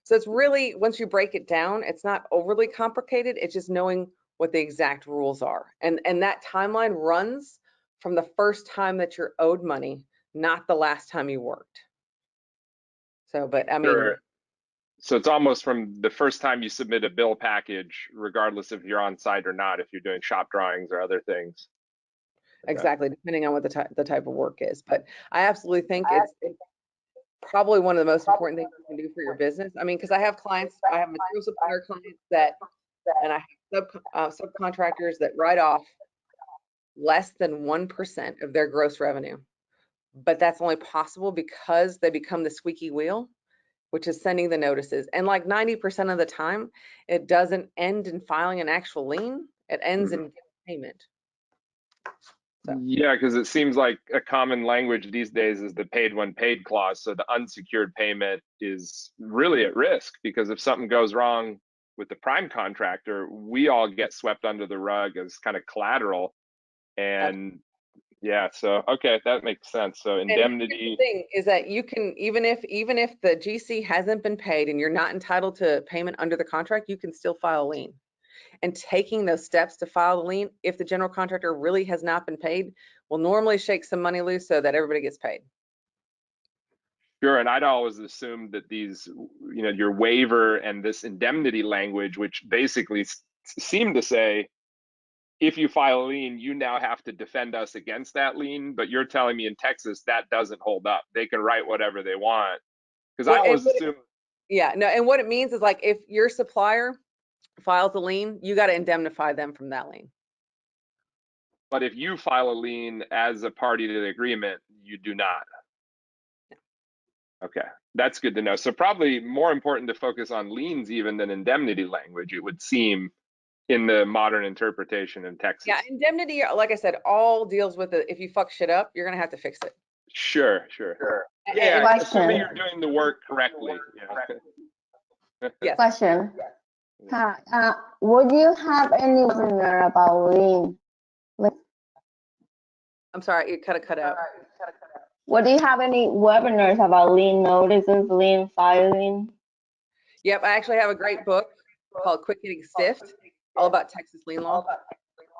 So it's really, once you break it down, it's not overly complicated. It's just knowing what the exact rules are. And that timeline runs from the first time that you're owed money, not the last time you worked. So, but I mean,
Sure. So it's almost from the first time you submit a bill package, regardless if you're on site or not, if you're doing shop drawings or other things. Okay.
Exactly, depending on what the type of work is. But I absolutely think it's probably one of the most important things you can do for your business. I mean, because I have clients, I have material supplier clients and I have subcontractors that write off less than 1% of their gross revenue. But that's only possible because they become the squeaky wheel, which is sending the notices. And like 90% of the time, it doesn't end in filing an actual lien. It ends in payment. So.
Yeah, because it seems like a common language these days is the paid when paid clause. So the unsecured payment is really at risk because if something goes wrong with the prime contractor, we all get swept under the rug as kind of collateral. And yeah, so okay, that makes sense. So indemnity.
And the thing is that you can, even if the GC hasn't been paid and you're not entitled to payment under the contract, you can still file a lien. And taking those steps to file the lien, if the general contractor really has not been paid, will normally shake some money loose so that everybody gets paid.
Sure, and I'd always assumed that these, your waiver and this indemnity language, which basically seem to say if you file a lien, you now have to defend us against that lien. But you're telling me in Texas that doesn't hold up. They can write whatever they want. Because I always assume.
Yeah, no, and what it means is like if your supplier files a lien, you got to indemnify them from that lien.
But if you file a lien as a party to the agreement, you do not. Okay, that's good to know. So probably more important to focus on liens even than indemnity language, it would seem, in the modern interpretation in Texas.
Yeah, indemnity, like I said, all deals with it. If you fuck shit up, you're gonna have to fix it.
Sure. Yeah, assuming you're doing the work correctly. Yeah.
Yes.
Question. Would you have any webinar about lien?
I'm sorry, it cut out.
Would you have any webinars about lien notices, lien filing?
Yep, I actually have a great book called Quick Getting Stiffed, all about Texas lien law,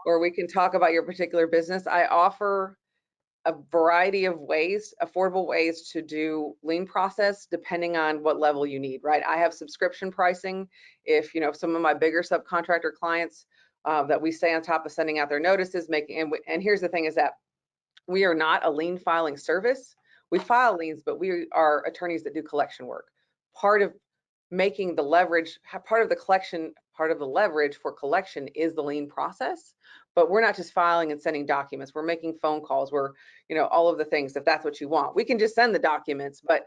where we can talk about your particular business. I offer a variety of ways, affordable ways to do lien process depending on what level you need, right? I have subscription pricing. If, you know, some of my bigger subcontractor clients that we stay on top of sending out their notices, and here's the thing is that we are not a lien filing service. We file liens, but we are attorneys that do collection work. Part of making the leverage, part of the leverage for collection is the lien process, but we're not just filing and sending documents. We're making phone calls. We're, you know, all of the things, if that's what you want. We can just send the documents, but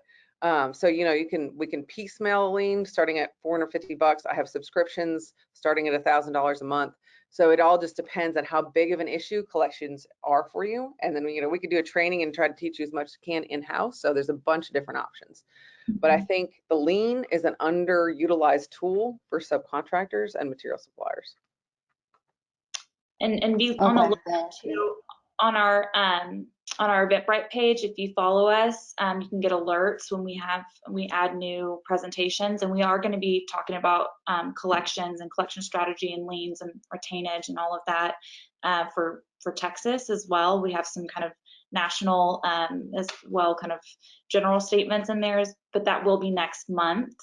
so, you know, we can piecemeal a lien starting at $450. I have subscriptions starting at $1,000 a month. So it all just depends on how big of an issue collections are for you. And then, you know, we could do a training and try to teach you as much as we can in-house. So there's a bunch of different options. But I think the lien is an underutilized tool for subcontractors and material suppliers.
And be on the lookout too on our Eventbrite page. If you follow us, you can get alerts when we add new presentations, and we are going to be talking about collections and collection strategy and liens and retainage and all of that for Texas as well. We have some kind of national as well, kind of general statements in there, but that will be next month.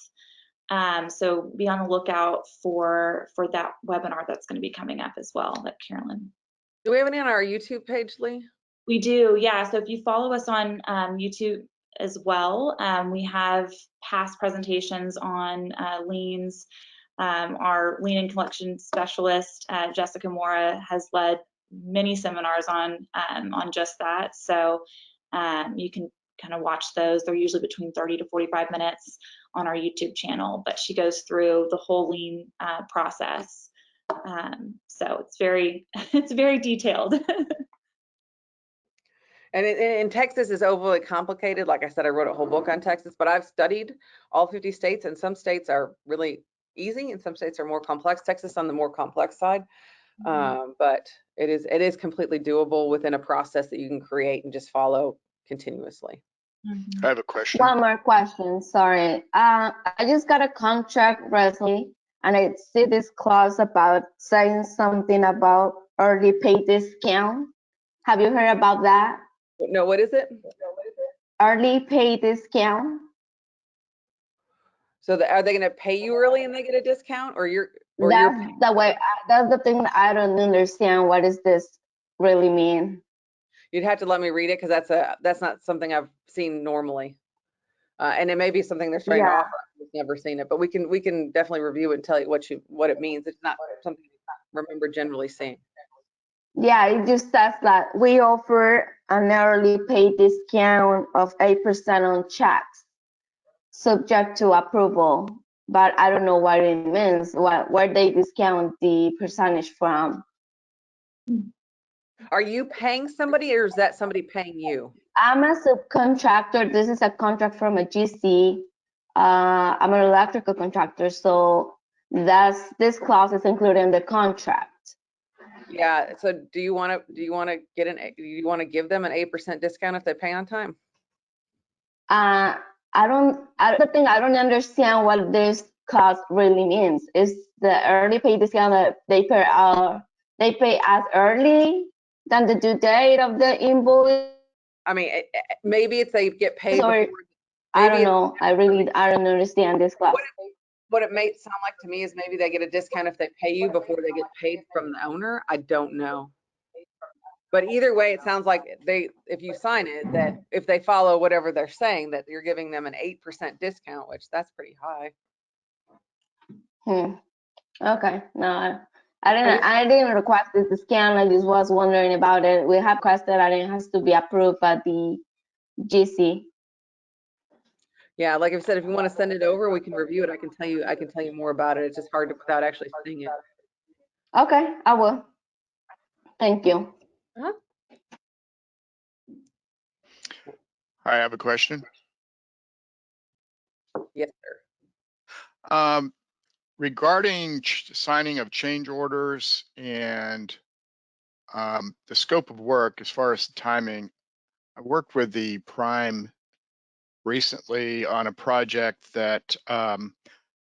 So be on the lookout for that webinar that's going to be coming up as well, that Karalynn.
Do we have any on our YouTube page, Lee?
We do, yeah. So if you follow us on YouTube as well, we have past presentations on liens. Our lien and collection specialist, Jessica Mora, has led many seminars on just that. So you can kind of watch those. They're usually between 30 to 45 minutes on our YouTube channel, but she goes through the whole lien process. So it's very detailed.
And in Texas is overly complicated. Like I said, I wrote a whole book on Texas, but I've studied all 50 states, and some states are really easy and some states are more complex. Texas on the more complex side. But it is completely doable within a process that you can create and just follow continuously.
I have a question.
One more question, sorry. I just got a contract recently, and I see this clause about saying something about early pay discount. Have you heard about that?
No, what is it?
Early pay discount.
So are they going to pay you early and they get a discount, or
That's the thing that I don't understand. What does this really mean?
You'd have to let me read it, because that's not something I've seen normally, and it may be something they're trying to offer. I've never seen it, but we can definitely review it and tell you what it means. It's not something I remember generally seeing.
Yeah, it just says that we offer an early pay discount of 8% on checks, subject to approval. But I don't know what it means. Where they discount the percentage from?
Are you paying somebody, or is that somebody paying you?
I'm a subcontractor. This is a contract from a GC. I'm an electrical contractor, so this clause is included in the contract.
Yeah. So do you want to give them an 8% discount if they pay on time?
I don't understand what this clause really means. Is the early pay discount that they pay as early than the due date of the invoice?
I mean, maybe it's they get paid.
Sorry, I don't know. I don't understand this clause.
what it may sound like to me is maybe they get a discount if they pay you before they get paid from the owner. I don't know. But either way, it sounds like if you sign it, that if they follow whatever they're saying, that you're giving them an 8% discount, which that's pretty high.
Okay, no, I didn't request this discount. I just was wondering about it. We have requested that it has to be approved by the GC.
Yeah, like I said, if you want to send it over, we can review it. I can tell you more about it. It's just hard to without actually seeing it.
Okay, I will. Thank you.
Uh-huh.
I have a question.
Yes, sir.
Regarding signing of change orders and the scope of work, as far as the timing, I worked with the prime recently on a project that a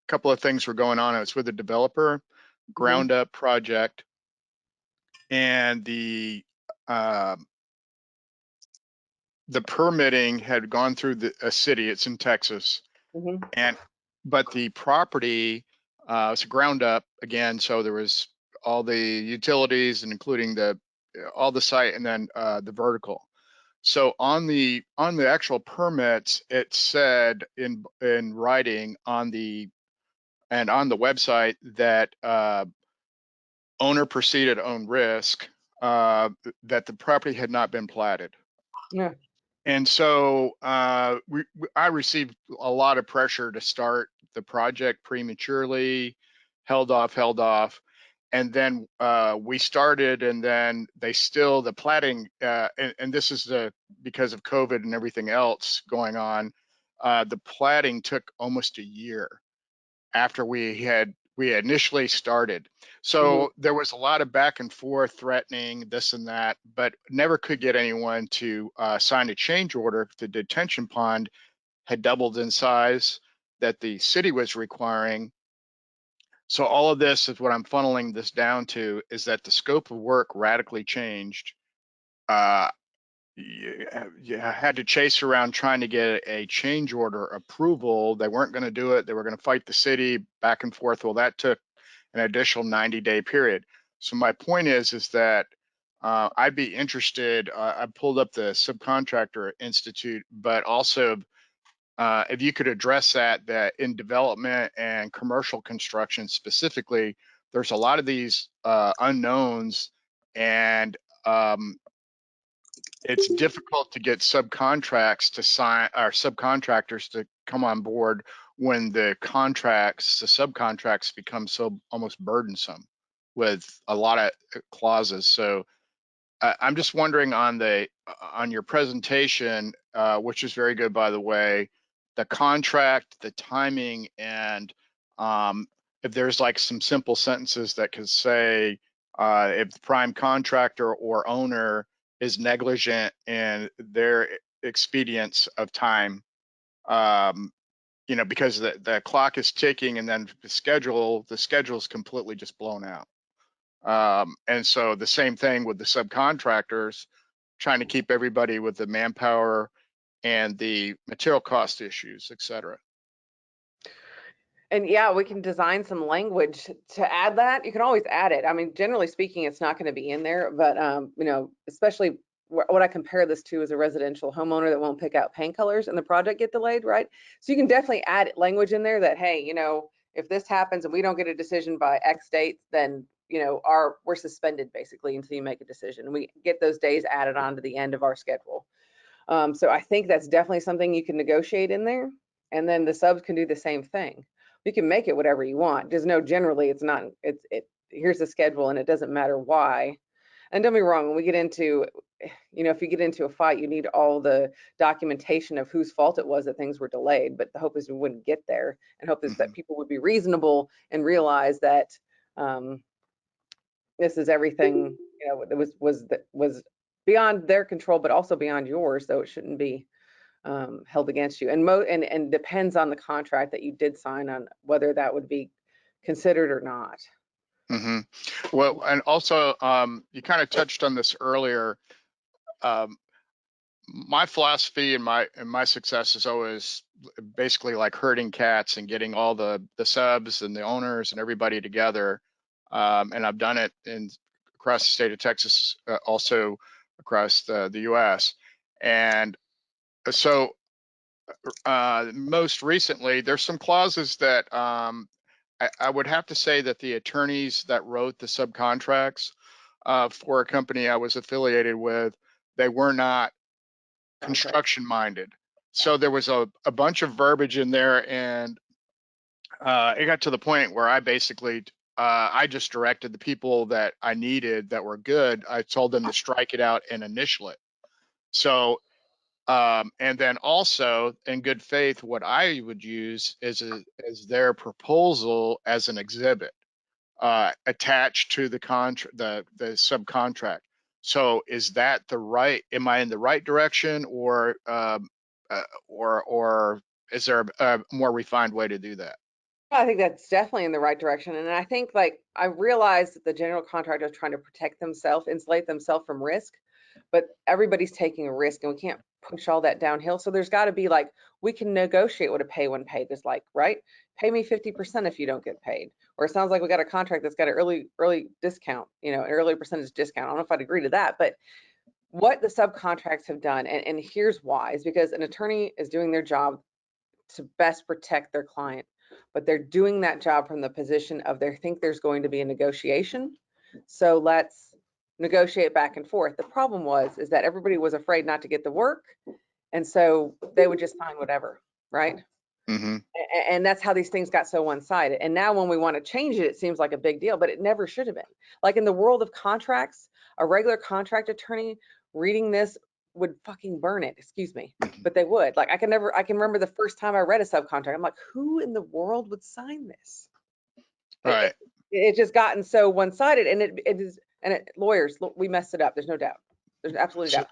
couple of things were going on. It was with a developer, ground up project, and the permitting had gone through a city. It's in Texas, but the property was ground up again, so there was all the utilities and including all the site and then the vertical. So on the actual permits, it said in writing on the website that owner proceeded at own risk, that the property had not been platted.
Yeah.
And so I received a lot of pressure to start the project prematurely, held off. And then we started, and then the platting, and this is because of COVID and everything else going on, the platting took almost a year after we had initially started. So there was a lot of back and forth, threatening this and that, but never could get anyone to sign a change order. The detention pond had doubled in size that the city was requiring. So all of this is what I'm funneling this down to, is that the scope of work radically changed. You had to chase around trying to get a change order approval. They weren't going to do it. They were going to fight the city back and forth. Well, that took an additional 90-day period. So my point is that I'd be interested. I pulled up the Subcontractor Institute, but also if you could address that in development and commercial construction specifically, there's a lot of these unknowns, and it's difficult to get subcontracts to sign, or subcontractors to come on board when the subcontracts become so almost burdensome with a lot of clauses. So I'm just wondering on your presentation, which is very good, by the way, the contract, the timing, and if there's like some simple sentences that could say if the prime contractor or owner is negligent in their expedience of time, because the clock is ticking, and then the schedule is completely just blown out. And so the same thing with the subcontractors, trying to keep everybody with the manpower and the material cost issues, et cetera.
And yeah, we can design some language to add that. You can always add it. I mean, generally speaking, it's not going to be in there, but especially what I compare this to is a residential homeowner that won't pick out paint colors and the project get delayed, right? So you can definitely add language in there that, hey, if this happens and we don't get a decision by X date, then we're suspended basically until you make a decision. And we get those days added on to the end of our schedule. So I think that's definitely something you can negotiate in there. And then the subs can do the same thing. You can make it whatever you want. Just know generally it's not, here's the schedule and it doesn't matter why. And don't be wrong, when we get into, if you get into a fight, you need all the documentation of whose fault it was that things were delayed. But the hope is we wouldn't get there, and hope is that people would be reasonable and realize that this is everything, that was beyond their control, but also beyond yours, so it shouldn't be held against you. And depends on the contract that you did sign on whether that would be considered or not.
Well, and also you kind of touched on this earlier. my philosophy and my success is always basically like herding cats and getting all the subs and the owners and everybody together. And I've done it across the state of Texas, also across the US. And so most recently, there's some clauses that I would have to say that the attorneys that wrote the subcontracts for a company I was affiliated with, they were not construction minded. So there was a bunch of verbiage in there, and it got to the point where I basically I just directed the people that I needed that were good. I told them to strike it out and initial it. So and then also in good faith, what I would use is their proposal as an exhibit attached to the subcontract. So is that am I in the right direction, or is there a more refined way to do that?
I think that's definitely in the right direction. And I think, like, I realize that the general contractor is trying to protect themselves, insulate themselves from risk, but everybody's taking a risk and we can't push all that downhill. So there's got to be like, we can negotiate what a pay when paid is like, right? Pay me 50% if you don't get paid. Or it sounds like we got a contract that's got an early discount, an early percentage discount. I don't know if I'd agree to that, but what the subcontracts have done, and here's why, is because an attorney is doing their job to best protect their client, but they're doing that job from the position of they think there's going to be a negotiation. So let's negotiate back and forth. The problem is that everybody was afraid not to get the work. And so they would just sign whatever, right?
Mm-hmm.
And that's how these things got so one-sided. And now when we want to change it, it seems like a big deal, but it never should have been. Like in the world of contracts, a regular contract attorney reading this would fucking burn it, excuse me, but they would. Like I can remember the first time I read a subcontract, I'm like, who in the world would sign this?
Right.
It's just gotten so one-sided, and lawyers, we messed it up. There's no doubt. There's absolutely doubt.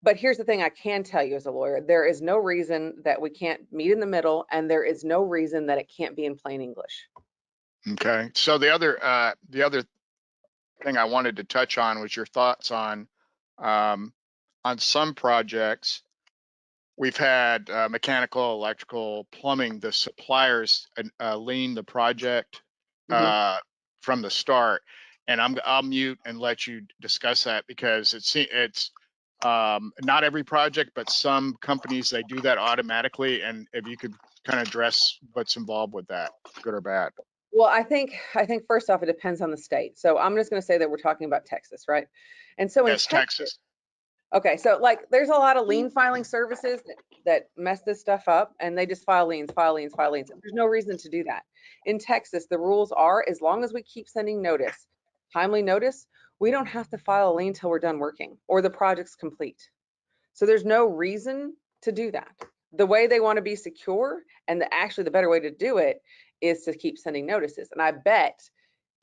But here's the thing I can tell you as a lawyer, there is no reason that we can't meet in the middle, and there is no reason that it can't be in plain English.
Okay. So the other thing I wanted to touch on was your thoughts on some projects. We've had mechanical, electrical, plumbing, the suppliers lien the project from the start. And I'll mute and let you discuss that, because it's not every project, but some companies, they do that automatically. And if you could kind of address what's involved with that, good or bad.
Well, I think first off, it depends on the state. So I'm just going to say that we're talking about Texas, right? And so in Texas. Okay, so like there's a lot of lien filing services that mess this stuff up, and they just file liens. There's no reason to do that. In Texas, the rules are, as long as we keep sending notice, timely notice, we don't have to file a lien till we're done working or the project's complete. So there's no reason to do that. The way they want to be secure, and actually the better way to do it, is to keep sending notices. And I bet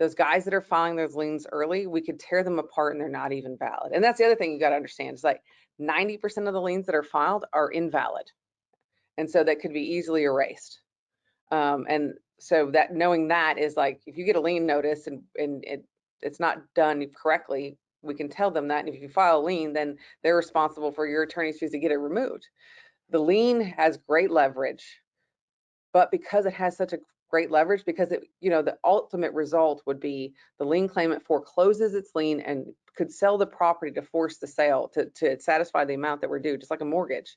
those guys that are filing those liens early, we could tear them apart and they're not even valid. And that's the other thing you got to understand, is like 90% of the liens that are filed are invalid. And so that could be easily erased. And so that knowing that is like, if you get a lien notice and it's not done correctly, we can tell them that. And if you file a lien, then they're responsible for your attorney's fees to get it removed. The lien has great leverage, but because it has such a great leverage, because the ultimate result would be the lien claimant forecloses its lien and could sell the property to force the sale to satisfy the amount that we're due, just like a mortgage.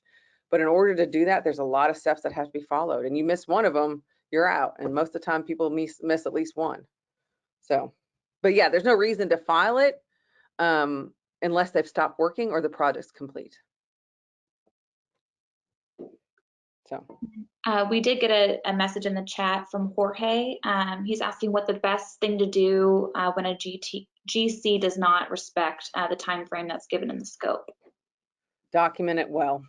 But in order to do that, there's a lot of steps that have to be followed, and you miss one of them, you're out. And most of the time people miss at least one. So, but yeah, there's no reason to file it unless they've stopped working or the project's complete. So
we did get a message in the chat from Jorge. He's asking what the best thing to do when a GC does not respect the time frame that's given in the scope.
Document it well,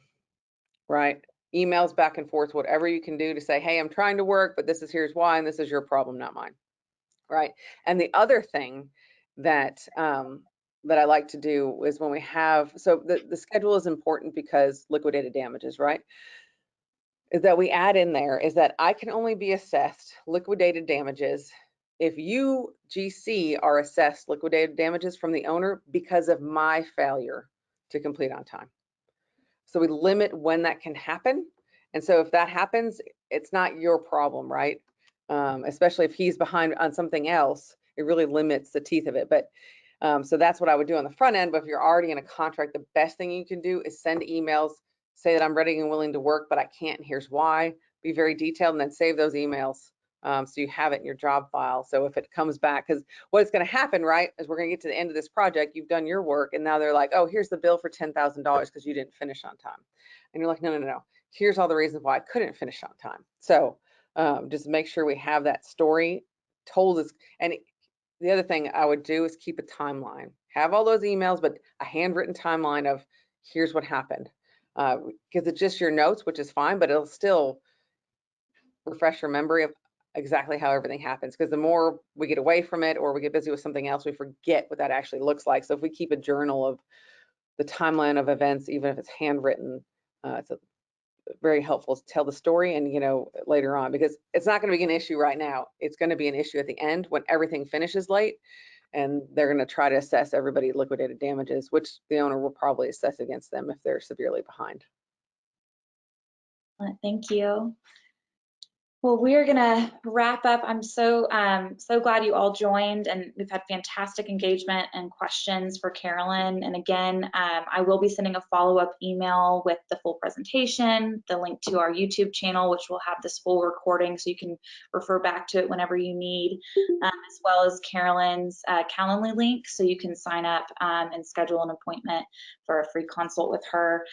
right? Emails back and forth, whatever you can do to say, hey, I'm trying to work, but here's why, and this is your problem, not mine, right? And the other thing that that I like to do is when we have, so the schedule is important because liquidated damages, right? Is that we add in there is that I can only be assessed liquidated damages if you, GC, are assessed liquidated damages from the owner because of my failure to complete on time. So we limit when that can happen. And so if that happens, it's not your problem, right? Especially if he's behind on something else, it really limits the teeth of it. But so that's what I would do on the front end. But if you're already in a contract, the best thing you can do is send emails, say that I'm ready and willing to work, but I can't, and here's why. Be very detailed, and then save those emails so you have it in your job file. So if it comes back, because what's going to happen, right, is we're going to get to the end of this project, you've done your work, and now they're like, oh, here's the bill for $10,000 because you didn't finish on time. And you're like, no. Here's all the reasons why I couldn't finish on time. So just make sure we have that story told us. And the other thing I would do is keep a timeline. Have all those emails, but a handwritten timeline of here's what happened. Because it's just your notes, which is fine, but it'll still refresh your memory of exactly how everything happens. Because the more we get away from it or we get busy with something else, we forget what that actually looks like. So if we keep a journal of the timeline of events, even if it's handwritten, it's very helpful to tell the story and, later on, because it's not going to be an issue right now. It's going to be an issue at the end when everything finishes late, and they're going to try to assess everybody liquidated damages, which the owner will probably assess against them if they're severely behind.
Thank you. Well, we're gonna wrap up. I'm so glad you all joined, and we've had fantastic engagement and questions for Karalynn. And again, I will be sending a follow-up email with the full presentation, the link to our YouTube channel, which will have this full recording, so you can refer back to it whenever you need, as well as Karalynn's Calendly link, so you can sign up and schedule an appointment for a free consult with her.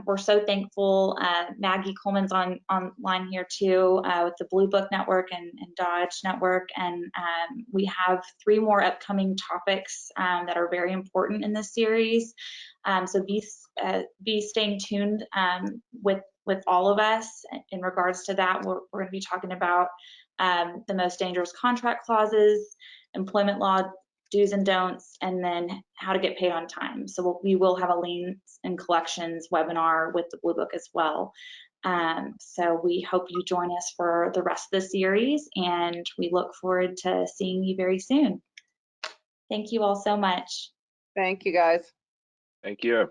We're so thankful. Maggie Coleman's online here too with the Blue Book Network and Dodge Network, and we have 3 more upcoming topics that are very important in this series. So be staying tuned with all of us in regards to that. We're going to be talking about the most dangerous contract clauses, employment law do's and don'ts, and then how to get paid on time. So we will have a liens and collections webinar with the Blue Book as well. So we hope you join us for the rest of the series, and we look forward to seeing you very soon. Thank you all so much.
Thank you, guys.
Thank you.